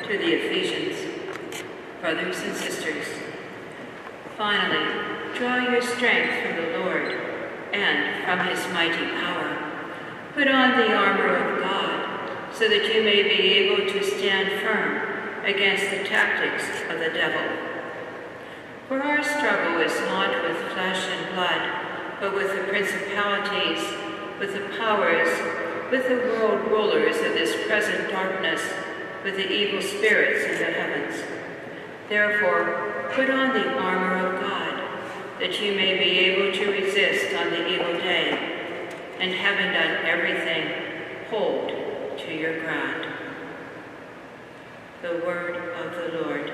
to the Ephesians. Brothers and sisters, finally, draw your strength from the Lord and from his mighty power. Put on the armor of God, so that you may be able to stand firm against the tactics of the devil. For our struggle is not with flesh and blood, but with the principalities, with the powers, with the world rulers of this present darkness, with the evil spirits in the heavens. Therefore, put on the armor of God, that you may be able to resist on the evil day, and having done everything, hold to your ground. The word of the Lord.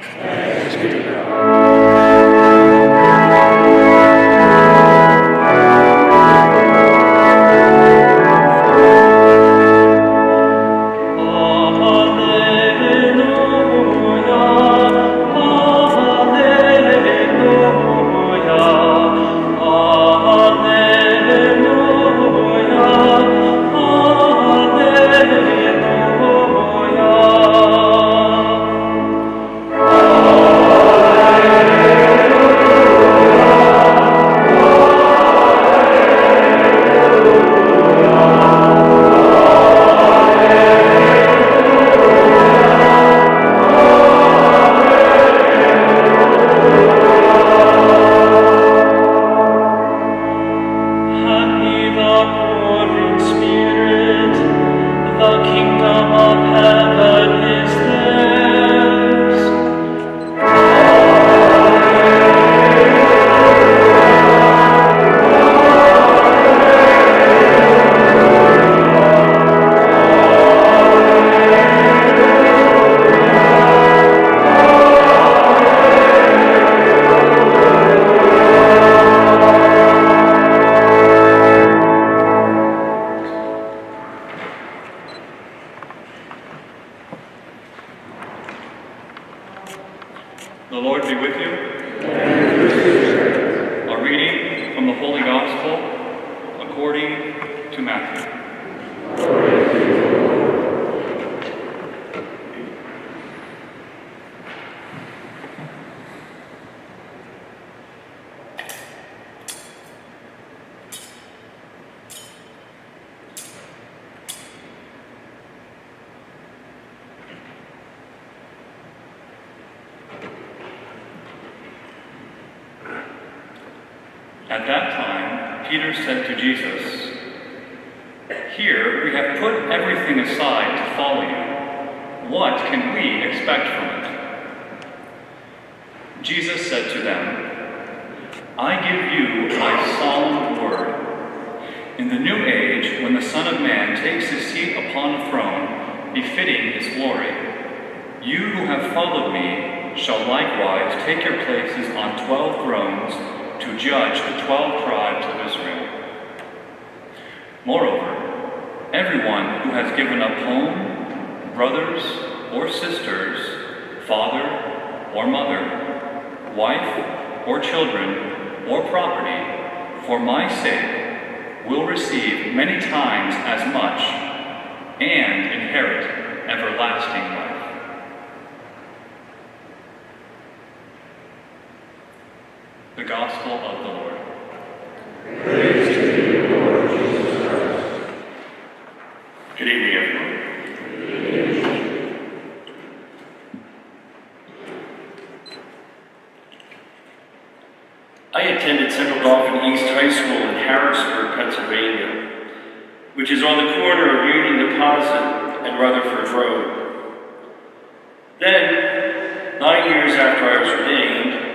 Thanks be to God. The Lord be with you. A reading from the Holy Gospel according to Matthew. At that time, Peter said to Jesus, "Here we have put everything aside to follow you. What can we expect from it?" Jesus said to them, "I give you my solemn word. In the new age, when the Son of Man takes his seat upon a throne, befitting his glory, you who have followed me shall likewise take your places on 12 thrones, to judge the 12 tribes of Israel. Moreover, everyone who has given up home, brothers or sisters, father or mother, wife or children or property, for my sake, will receive many times as much and inherit everlasting life." The Gospel of the Lord. Praise to you, Lord Jesus Christ. Good evening, everyone. I attended Central Dauphin East High School in Harrisburg, Pennsylvania, which is on the corner of Union Deposit and Rutherford Road. Then, 9 years after I was ordained,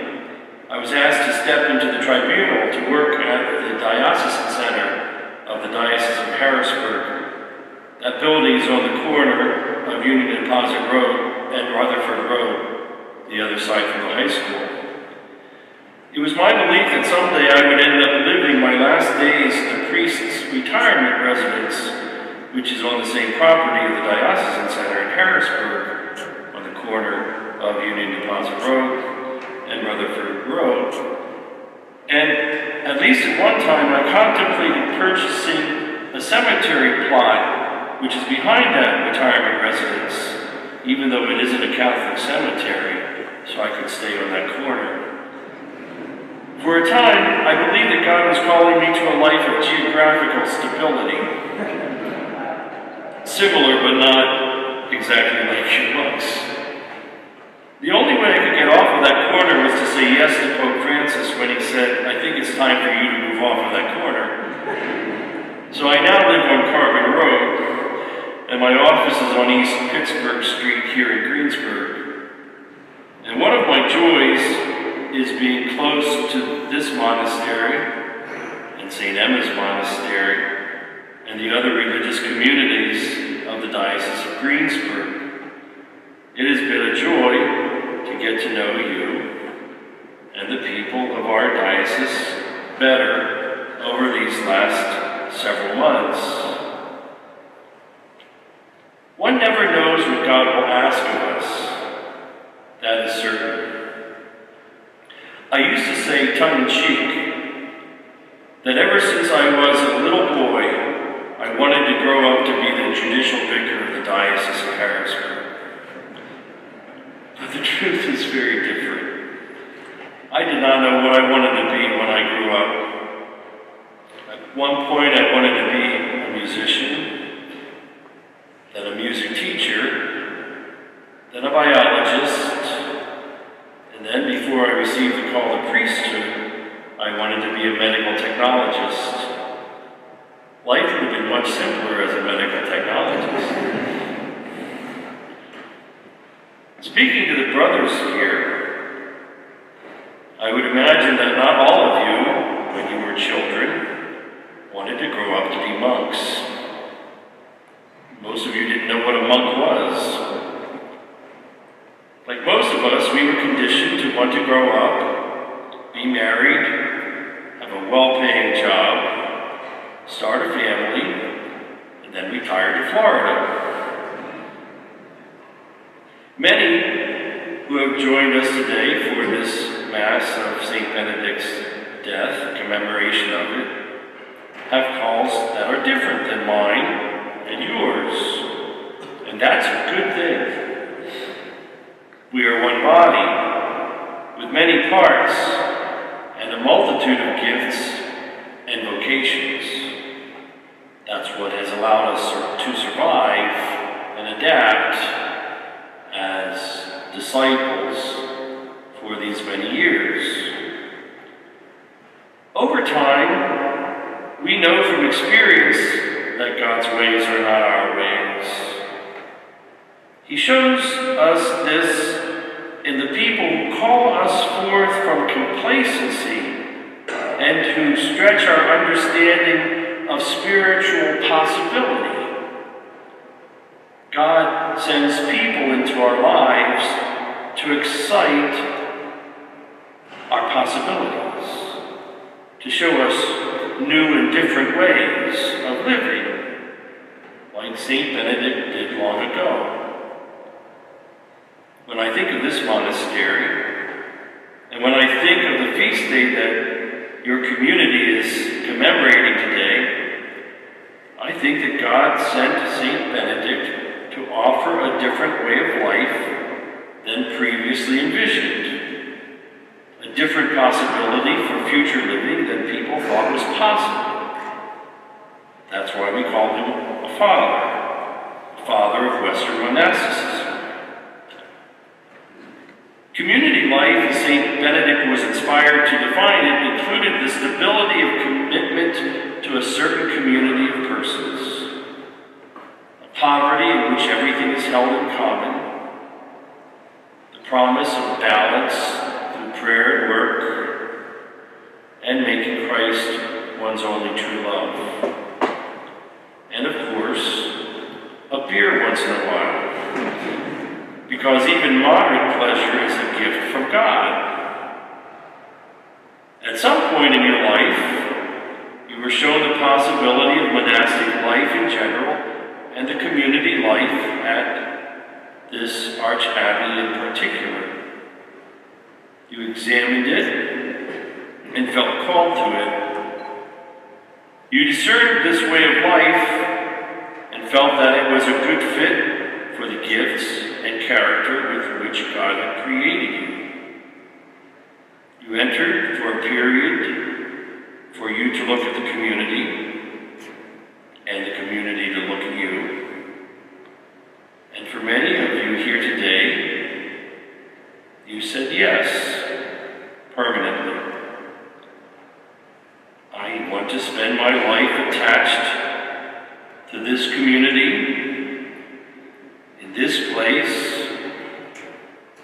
I was asked to step into the tribunal to work at the Diocesan Center of the Diocese of Harrisburg. That building is on the corner of Union Deposit Road and Rutherford Road, the other side from the high school. It was my belief that someday I would end up living my last days at the priest's retirement residence, which is on the same property of the Diocesan Center in Harrisburg, on the corner of Union Deposit Road and Rutherford Road. And at least at one time I contemplated purchasing a cemetery plot which is behind that retirement residence, even though it isn't a Catholic cemetery, so I could stay on that corner. For a time, I believed that God was calling me to a life of geographical stability. Similar, but not exactly like your monks. The only way I could get off of that corner was to say yes to Pope Francis when he said, "I think it's time for you to move off of that corner." So I now live on Carbon Road, and my office is on East Pittsburgh Street here in Greensburg. And one of my joys is being close to this monastery and St. Emma's Monastery and the other religious communities of the Diocese of Greensburg. It has been a joy to get to know you and the people of our diocese better over these last several months. One never knows what God will ask of us. That is certain. I used to say tongue-in-cheek that ever since I was a little boy, I wanted to grow up to be the judicial vicar of the Diocese of Harrisburg. But the truth is very different. I did not know what I wanted to be when I grew up. At one point, I wanted to be a musician, then a music teacher, then a biologist, and then before I received the call to priesthood, I wanted to be a medical technologist. Life would have been much simpler as a medical technologist. Speaking to the brothers here, I would imagine that not all of you, when you were children, wanted to grow up to be monks. Most of you didn't know what a monk was. Like most of us, we were conditioned to want to grow up, be married, have a well-paying job, start a family, and then retire to Florida. Many who have joined us today for this Mass of St. Benedict's death, commemoration of it, have calls that are different than mine and yours. And that's a good thing. We are one body with many parts and a multitude of gifts and vocations. That's what has allowed us to survive and adapt as disciples for these many years. Over time, we know from experience that God's ways are not our ways. He shows us this in the people who call us forth from complacency and who stretch our understanding of spiritual possibility. God sends people into our lives to excite our possibilities, to show us new and different ways of living, like St. Benedict did long ago. When I think of this monastery, and when I think of the feast day that your community is commemorating today, I think that God sent St. Benedict to offer a different way of life than previously envisioned, a different possibility for future living than people thought was possible. That's why we call him a father of Western monasticism. Community life, as St. Benedict was inspired to define it, included the stability of commitment to a certain community of persons. Poverty in which everything is held in common, the promise of balance through prayer and work, and making Christ one's only true love. And of course, a beer once in a while, because even moderate pleasure is a gift from God. At some point in your life, you were shown the possibility of monastic life in general, and the community life at this Archabbey in particular. You examined it and felt called to it. You discerned this way of life and felt that it was a good fit for the gifts and the character with which God had created you. You entered for a period for you to look at the community, and the community to look at you. And for many of you here today, you said yes, permanently. I want to spend my life attached to this community, in this place,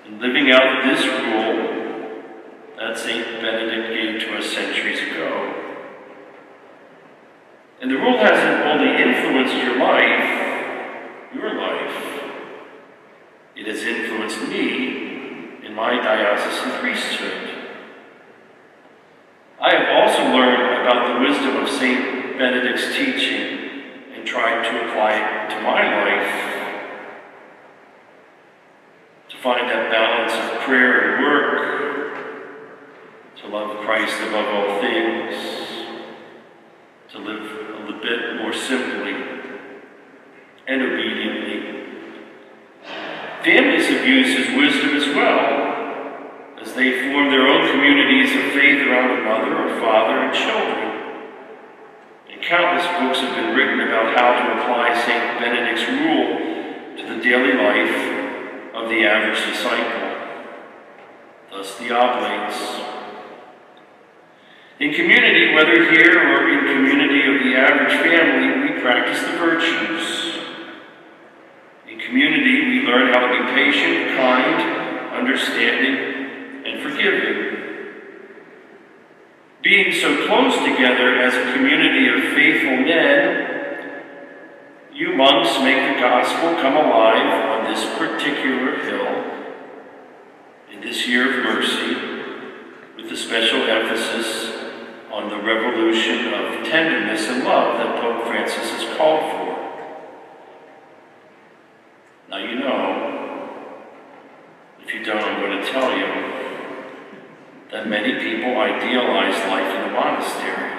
and living out this rule that St. Benedict gave to us centuries ago. And the rule hasn't only influenced your life, it has influenced me in my diocesan priesthood. I have also learned about the wisdom of St. Benedict's teaching and tried to apply it to my life, to find that balance of prayer and work, to love Christ above all things, to live a little bit more simply and obediently. Families have used his wisdom as well, as they form their own communities of faith around a mother or father and children. And countless books have been written about how to apply St. Benedict's rule to the daily life of the average disciple, thus the oblates. In community, whether here or in community of the average family, we practice the virtues. In community, we learn how to be patient, kind, understanding, and forgiving. Being so close together as a community of faithful men, you monks make the gospel come alive on this particular hill in this year of mercy, with a special emphasis on the revolution of tenderness and love that Pope Francis has called for. Now you know, if you don't, I'm going to tell you, that many people idealize life in the monastery.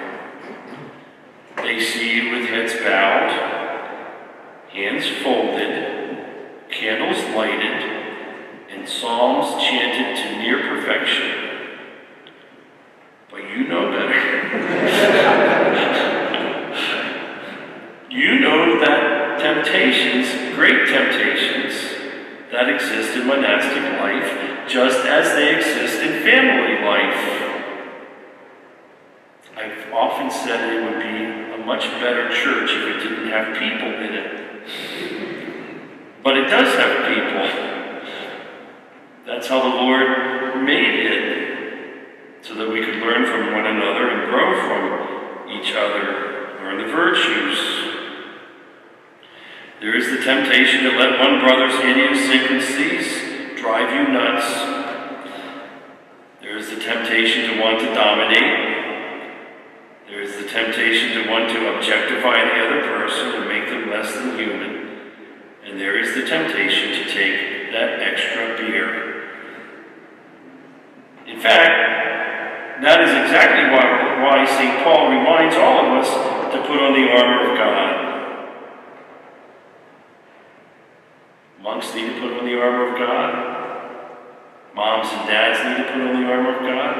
They see you with heads bowed, hands folded, candles lighted, and psalms chanted to near perfection. But you know better. You know that temptations, great temptations, that exist in monastic life, just as they exist in family life. I've often said it would be a much better church if it didn't have people in it. But it does have people. That's how the Lord made it, so that we could learn from one another and grow from each other, learn the virtues. There is the temptation to let one brother's idiosyncrasies drive you nuts. There is the temptation to want to dominate. There is the temptation to want to objectify the other person and make them less than human. And there is the temptation to take that extra beer. In fact, that is exactly why St. Paul reminds all of us to put on the armor of God. Monks need to put on the armor of God. Moms and dads need to put on the armor of God.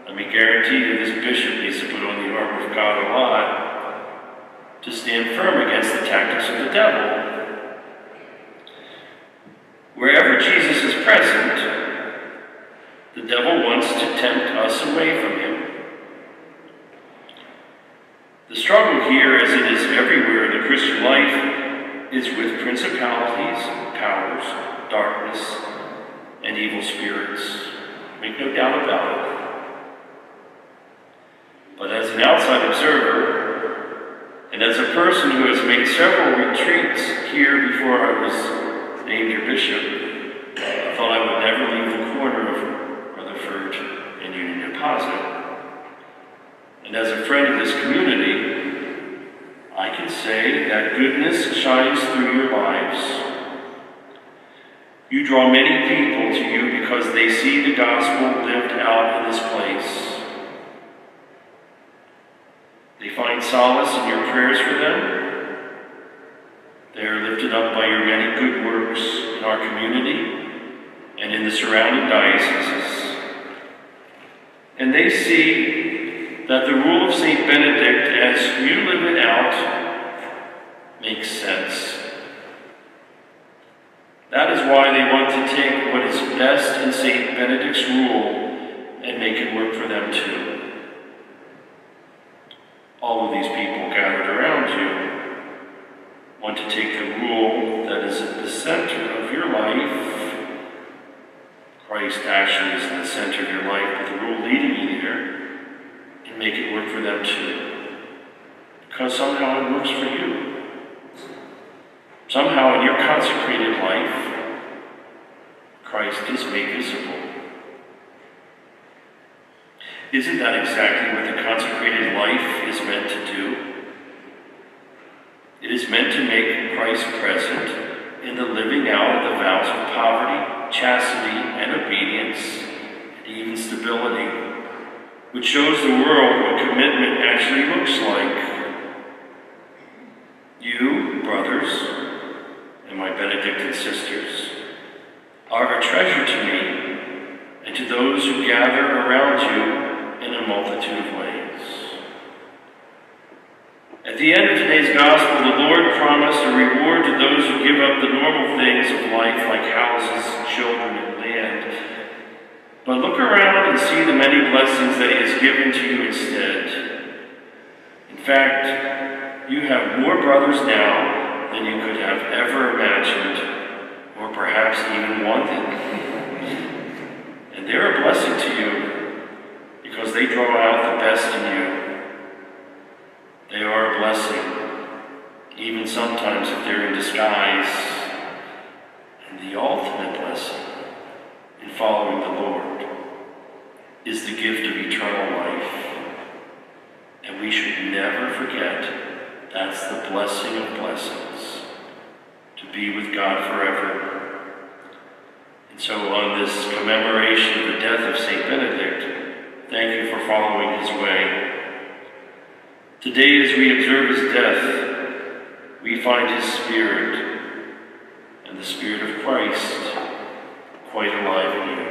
Let me guarantee you this bishop needs to put on the armor of God a lot to stand firm against the tactics of the devil. Wherever Jesus is present, the devil wants to tempt us away from him. The struggle here, as it is everywhere in the Christian life, is with principalities, powers, darkness, and evil spirits. Make no doubt about it. But as an outside observer, and as a person who has made several retreats here before I was named your bishop, I thought I would never leave the corner of Rutherford and Union Deposit. And as a friend of this community, I can say that goodness shines through your lives. You draw many people to you because they see the gospel lived out in this place. They find solace in your prayers for them. They are lifted up by your many good works in our community and in the surrounding dioceses. And they see that the rule of St. Benedict, as you live it out, makes sense. That is why they want to take what is best in St. Benedict's rule and make it work for them too. All of these people gathered around you want to take the rule that is at the center of your life. Christ actually is in the center of your life, but the rule leading you there, and make it work for them too. Because somehow it works for you. Somehow in your consecrated life, Christ is made visible. Isn't that exactly what the consecrated life is meant to do? It is meant to make Christ present in the living out of the vows of poverty, chastity, and obedience, and even stability, which shows the world what commitment actually looks like. You, brothers, and my Benedictine sisters, are a treasure to me and to those who gather around you in a multitude of ways. At the end of today's gospel, the Lord promised a reward to those who give up the normal things of life like houses, children, and land. But look around and see the many blessings that He has given to you instead. In fact, you have more brothers now than you could have ever imagined, or perhaps even wanted. And they're a blessing to you, because they draw out the best in you. They are a blessing, even sometimes if they're in disguise. And the ultimate blessing in following the Lord is the gift of eternal life. And we should never forget that's the blessing of blessings, to be with God forever. And so on this commemoration of the death of St. Benedict, thank you for following his way. Today, as we observe his death, we find his spirit and the Spirit of Christ quite alive in you.